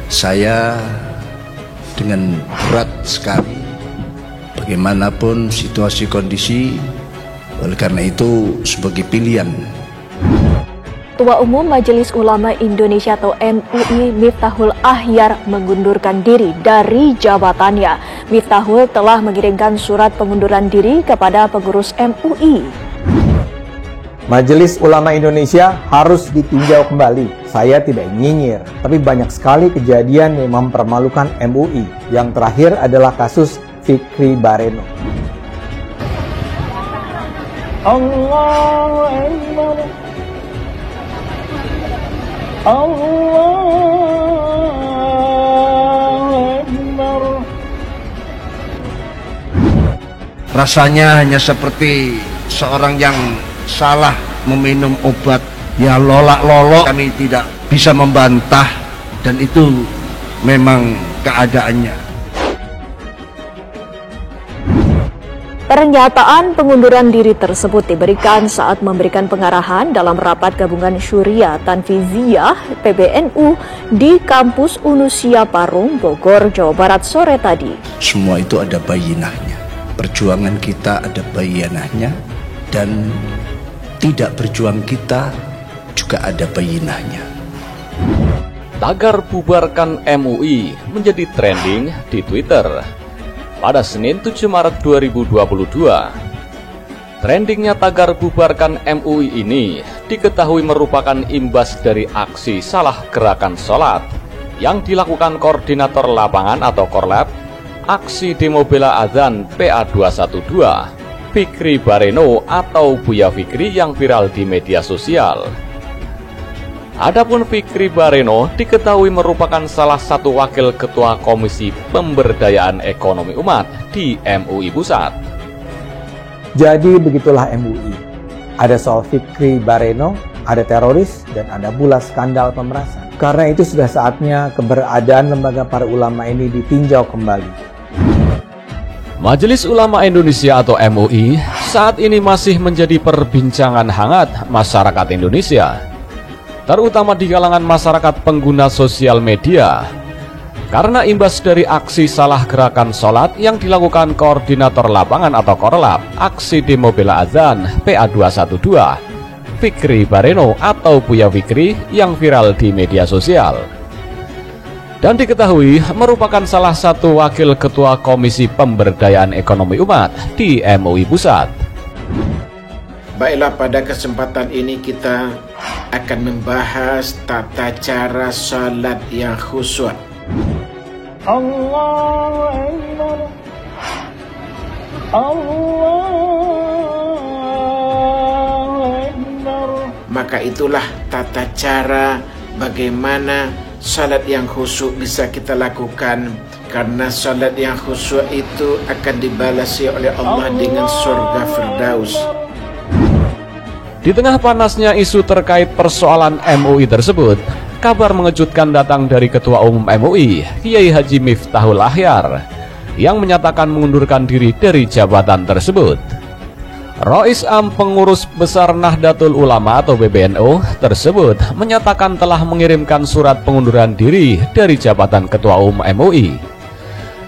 Saya dengan berat sekali bagaimanapun situasi kondisi, oleh karena itu sebagai pilihan. Ketua Umum Majelis Ulama Indonesia atau MUI Miftahul Akhyar mengundurkan diri dari jabatannya. Miftahul telah mengirimkan surat pengunduran diri kepada pengurus MUI. Majelis Ulama Indonesia harus ditinjau kembali. Saya tidak nyinyir, tapi banyak sekali kejadian yang mempermalukan MUI. Yang terakhir adalah kasus Fikri Bareno. Allahu Akbar. Rasanya hanya seperti seorang yang salah meminum obat. Ya lolak-lolok, kami tidak bisa membantah dan itu memang keadaannya. Pernyataan pengunduran diri tersebut diberikan saat memberikan pengarahan dalam rapat gabungan Syuriah Tanfiziyah PBNU di kampus Unusia Parung, Bogor, Jawa Barat sore tadi. Semua itu ada bayinahnya. Perjuangan kita ada bayinahnya, dan tidak berjuang kita juga ada bayinahnya. Tagar bubarkan MUI menjadi trending di Twitter pada Senin 7 Maret 2022. Trendingnya tagar bubarkan MUI ini diketahui merupakan imbas dari aksi salah gerakan sholat yang dilakukan koordinator lapangan atau Korlap aksi demo bela azan PA212 Fikri Bareno atau Buya Fikri yang viral di media sosial. Adapun Fikri Bareno diketahui merupakan salah satu wakil ketua Komisi Pemberdayaan Ekonomi Umat di MUI Pusat. Jadi begitulah MUI. Ada soal Fikri Bareno, ada teroris, dan ada pula skandal pemerasan. Karena itu sudah saatnya keberadaan lembaga para ulama ini ditinjau kembali. Majelis Ulama Indonesia atau MUI saat ini masih menjadi perbincangan hangat masyarakat Indonesia, terutama di kalangan masyarakat pengguna sosial media, karena imbas dari aksi salah gerakan sholat yang dilakukan koordinator lapangan atau Korlap aksi demo bela azan PA212 Fikri Bareno atau Buya Fikri yang viral di media sosial, dan diketahui merupakan salah satu wakil ketua Komisi Pemberdayaan Ekonomi Umat di MUI Pusat. Baiklah, pada kesempatan ini kita akan membahas tata cara salat yang khusyuk. Allahu Akbar. Allahu Akbar. Maka itulah tata cara bagaimana salat yang khusyuk bisa kita lakukan, karena salat yang khusyuk itu akan dibalasi oleh Allah dengan surga Firdaus. Di tengah panasnya isu terkait persoalan MUI tersebut, kabar mengejutkan datang dari Ketua Umum MUI, Kiai Haji Miftahul Akhyar, yang menyatakan mengundurkan diri dari jabatan tersebut. Rois Am, pengurus besar Nahdlatul Ulama atau PBNU tersebut, menyatakan telah mengirimkan surat pengunduran diri dari jabatan Ketua Umum MUI.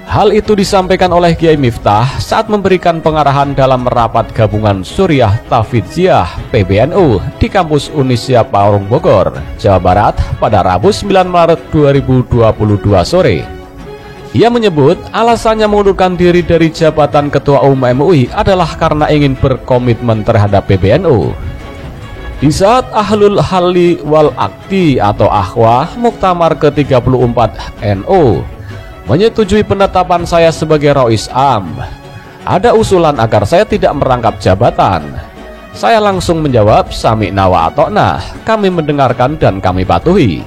Hal itu disampaikan oleh Kiai Miftah saat memberikan pengarahan dalam rapat gabungan Syuriah Tanfiziyah PBNU di kampus Unusia Parung, Bogor, Jawa Barat pada Rabu 9 Maret 2022 sore. Ia menyebut alasannya mengundurkan diri dari jabatan Ketua Umum MUI adalah karena ingin berkomitmen terhadap PBNU. Di saat Ahlul Halli wal Aqdi atau Akhwah Muktamar ke-34 NU menyetujui penetapan saya sebagai Rois Am, ada usulan agar saya tidak merangkap jabatan. Saya langsung menjawab sami'na wa ata'na, kami mendengarkan dan kami patuhi.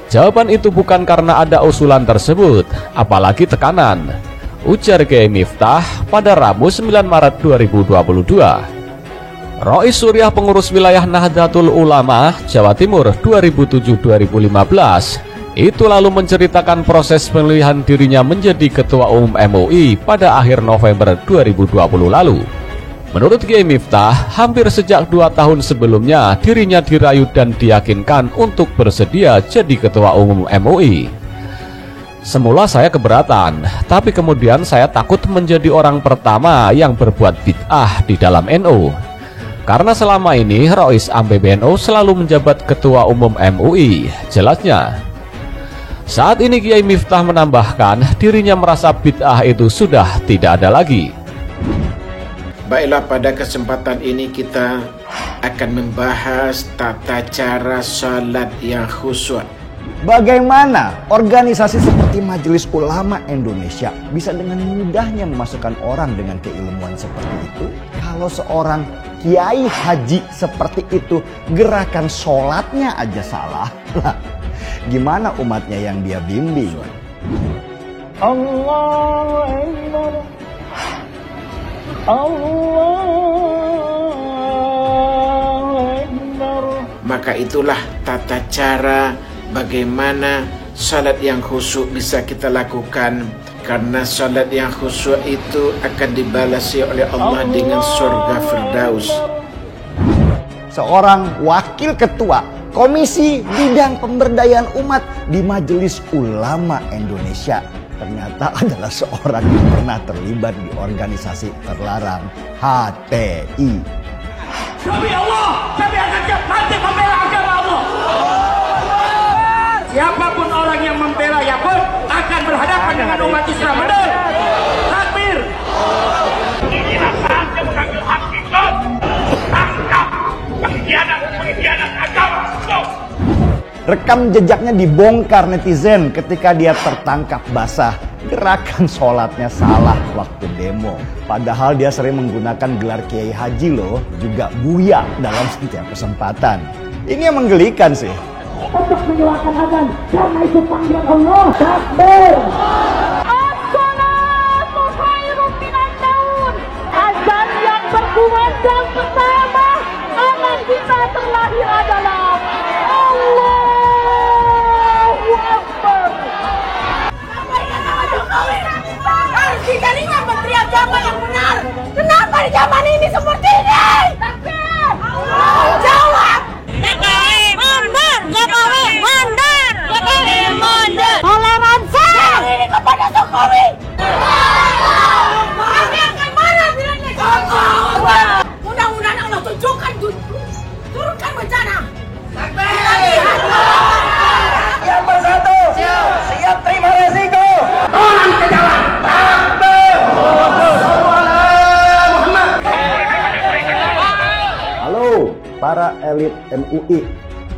Jawaban itu bukan karena ada usulan tersebut, apalagi tekanan, ujar Kiai Miftah pada Rabu 9 Maret 2022. Rois Syuriah pengurus wilayah Nahdlatul Ulama Jawa Timur 2007-2015 itu lalu menceritakan proses pemilihan dirinya menjadi Ketua Umum MUI pada akhir November 2020 lalu. Menurut Kiai Miftah, hampir sejak 2 tahun sebelumnya dirinya dirayu dan diyakinkan untuk bersedia jadi Ketua Umum MUI. Semula saya keberatan, tapi kemudian saya takut menjadi orang pertama yang berbuat bid'ah di dalam NU. Karena selama ini Rois am PBNU selalu menjabat Ketua Umum MUI, jelasnya. Saat ini Kiai Miftah menambahkan dirinya merasa bid'ah itu sudah tidak ada lagi. Baiklah, pada kesempatan ini kita akan membahas tata cara salat yang khusyuk. Bagaimana organisasi seperti Majelis Ulama Indonesia bisa dengan mudahnya memasukkan orang dengan keilmuan seperti itu? Kalau seorang kiai haji seperti itu gerakan sholatnya aja salah, gimana umatnya yang dia bimbing? Allahu Akbar. Allahu Akbar. Maka itulah tata cara bagaimana salat yang khusyuk bisa kita lakukan, karena salat yang khusyuk itu akan dibalasi oleh Allah dengan surga Firdaus. Seorang wakil ketua Komisi Bidang Pemberdayaan Umat di Majelis Ulama Indonesia ternyata adalah seorang yang pernah terlibat di organisasi terlarang HTI. Demi Allah, kami akan mati membela agama Allah. Siapapun orang yang membela Yakut akan berhadapan dengan umat Islam. Benar? Takbir. Inilah saatnya mengambil hak kita. Tangkap pengkhianat agama. Rekam jejaknya dibongkar netizen ketika dia tertangkap basah. Gerakan sholatnya salah waktu demo. Padahal dia sering menggunakan gelar Kiai Haji loh, juga buya dalam setiap kesempatan. Ini yang menggelikan sih. Untuk menyuarakan azan karena itu panggilan Allah. Takbir. As-salatu khairun minan naum. Azan yang berkumandang pertama anak kita terlahir adalah Allahu Akbar. Harus dijadikan menteri agama yang benar. Kenapa di zaman ini seperti ini? Takbir. Jawab. Toleransi ini kepada Jokowi. Kami akan marah bila Jokowi. Mudah-mudahan Allah tunjukkan turunkan bencana. Yang bersatu siap terima resiko. Orang ke jalan. Halo para elit MUI.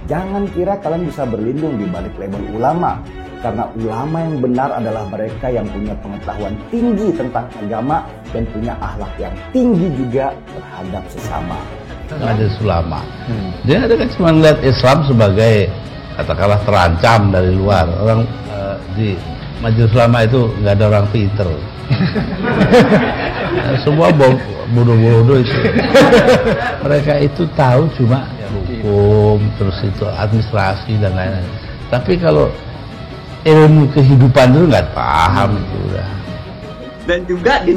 Jangan kira kalian bisa berlindung di balik label ulama. Karena ulama yang benar adalah mereka yang punya pengetahuan tinggi tentang agama dan punya akhlak yang tinggi juga terhadap sesama. Majelis Ulama. Dia ada kan cuma melihat Islam sebagai katakanlah terancam dari luar. Orang di Majelis Ulama itu nggak ada orang pinter. Semua bodoh-bodoh itu. Mereka itu tahu cuma hukum, terus itu administrasi dan lain-lain. Tapi kalau ilmu kehidupan itu nggak paham itu udah. Dan juga di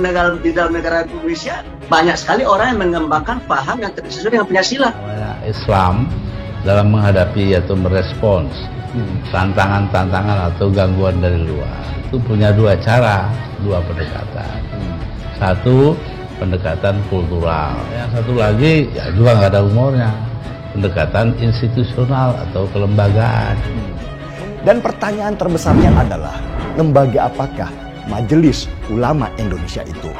dalam negara Indonesia banyak sekali orang yang mengembangkan paham yang sesuai dengan Pancasila. Islam dalam menghadapi atau merespons tantangan-tantangan atau gangguan dari luar itu punya dua cara, dua pendekatan. Satu pendekatan kultural, yang satu lagi ya juga nggak ada umurnya, pendekatan institusional atau kelembagaan. Dan pertanyaan terbesarnya adalah, lembaga apakah Majelis Ulama Indonesia itu?